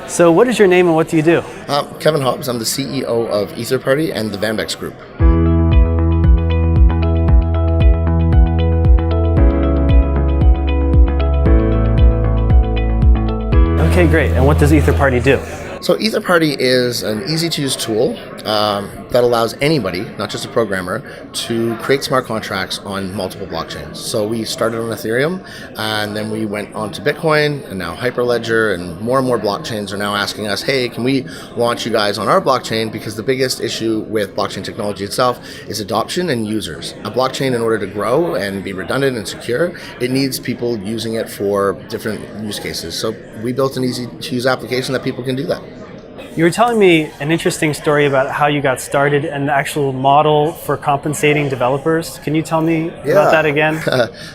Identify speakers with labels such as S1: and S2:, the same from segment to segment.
S1: So what is your name and what do you do?
S2: Kevin Hobbs. I'm the CEO of EtherParty and the Vanbex Group.
S1: Okay, great. And what does EtherParty do?
S2: So EtherParty is an easy-to-use tool that allows anybody, not just a programmer, to create smart contracts on multiple blockchains. So we started on Ethereum, and then we went on to Bitcoin, and now Hyperledger, and more blockchains are now asking us, hey, can we launch you guys on our blockchain? Because the biggest issue with blockchain technology itself is adoption and users. A blockchain, in order to grow and be redundant and secure, it needs people using it for different use cases. So we built an easy-to-use application that people can do that.
S1: You were telling me an interesting story about how you got started and the actual model for compensating developers. Can you tell me about that again?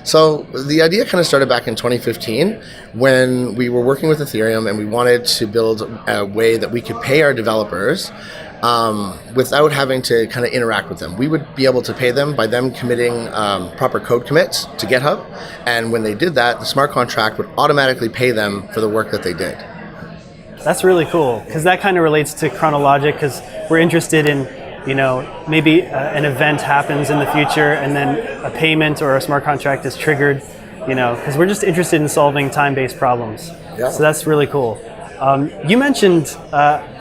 S2: So the idea kind of started back in 2015 when we were working with Ethereum and we wanted to build a way that we could pay our developers without having to kind of interact with them. We would be able to pay them by them committing proper code commits to GitHub. And when they did that, the smart contract would automatically pay them for the work that they did.
S1: That's really cool, because that kind of relates to ChronoLogic, because we're interested in, maybe an event happens in the future and then a payment or a smart contract is triggered, because we're just interested in solving time-based problems.
S2: Yeah.
S1: So that's really cool. You mentioned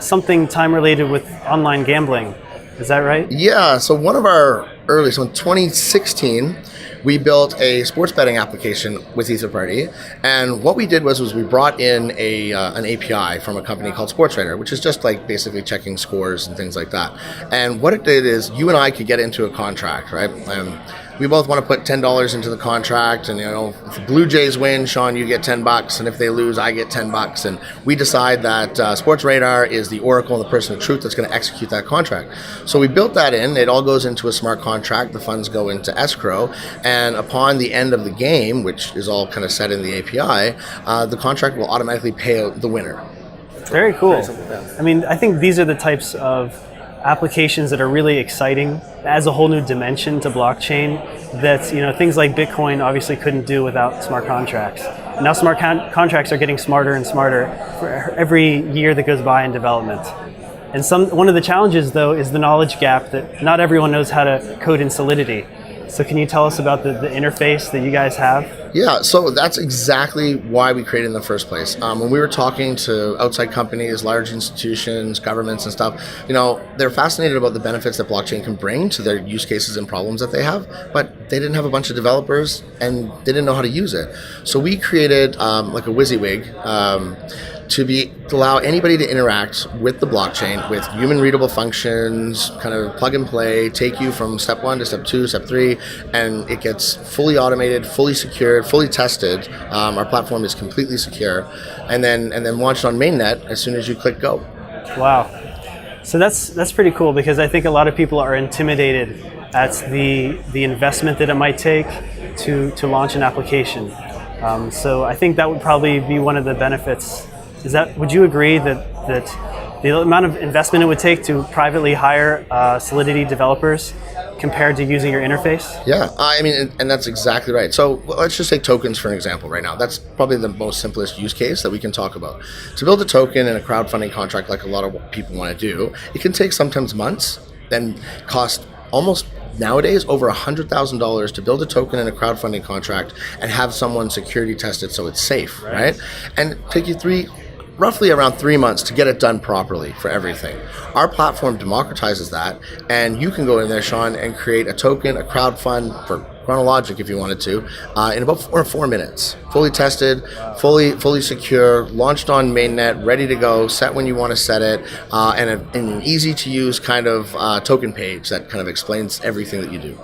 S1: something time-related with online gambling. Is that right?
S2: Yeah, so one of our early, so in 2016, we built a sports betting application with EtherParty, and what we did was we brought in an API from a company called SportsRadar, which is just like basically checking scores and things like that. And what it did is you and I could get into a contract, right? We both want to put $10 into the contract, and if the Blue Jays win, Sean, you get $10, and if they lose, I get $10. And we decide that SportsRadar is the oracle and the person of truth that's going to execute that contract. So we built that in. It all goes into a smart contract. The funds go into escrow, and upon the end of the game, which is all kind of set in the API, the contract will automatically pay out the winner.
S1: Very cool.
S2: Very simple, yeah.
S1: I mean, I think these are the types of applications that are really exciting, adds a whole new dimension to blockchain that things like Bitcoin obviously couldn't do without smart contracts. And now smart contracts are getting smarter and smarter for every year that goes by in development. And one of the challenges, though, is the knowledge gap that not everyone knows how to code in Solidity. So can you tell us about the interface that you guys have?
S2: Yeah, so that's exactly why we created in the first place. When we were talking to outside companies, large institutions, governments and stuff, they're fascinated about the benefits that blockchain can bring to their use cases and problems that they have, but they didn't have a bunch of developers and they didn't know how to use it. So we created like a WYSIWYG to allow anybody to interact with the blockchain with human readable functions, kind of plug and play, take you from step 1 to step 2, step 3, and it gets fully automated, fully secured, fully tested. Our platform is completely secure, and then launched on mainnet as soon as you click go.
S1: Wow. So that's pretty cool, because I think a lot of people are intimidated at the investment that it might take to launch an application. So I think that would probably be one of the benefits. Would you agree that the amount of investment it would take to privately hire Solidity developers compared to using your interface?
S2: Yeah, I mean, and that's exactly right. So let's just take tokens for an example right now. That's probably the most simplest use case that we can talk about. To build a token in a crowdfunding contract like a lot of people want to do, it can take sometimes months, then cost almost nowadays over $100,000 to build a token in a crowdfunding contract and have someone security test it so it's safe, right? And take you roughly around 3 months to get it done properly for everything. Our platform democratizes that, and you can go in there, Sean, and create a token, a crowdfund for ChronoLogic if you wanted to, in about 4 minutes. Fully tested, fully secure, launched on mainnet, ready to go, set when you want to set it, and an easy to use kind of token page that kind of explains everything that you do.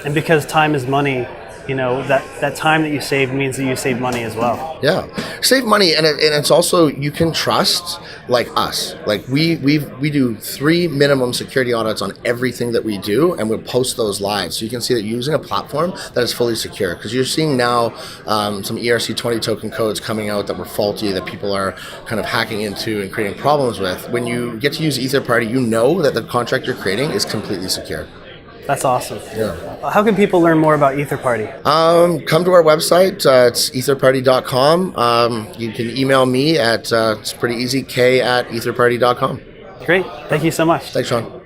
S1: And because time is money, that time that you save means that you save money as well.
S2: Yeah, save money, and it's also, you can trust like us. Like we do 3 minimum security audits on everything that we do, and we'll post those live, so you can see that you're using a platform that is fully secure. Because you're seeing now some ERC20 token codes coming out that were faulty, that people are kind of hacking into and creating problems with. When you get to use EtherParty, you know that the contract you're creating is completely secure.
S1: That's awesome.
S2: Yeah.
S1: How can people learn more about EtherParty?
S2: Come to our website. It's etherparty.com. You can email me at, it's pretty easy, k@etherparty.com.
S1: Great. Thank you so much.
S2: Thanks, Sean.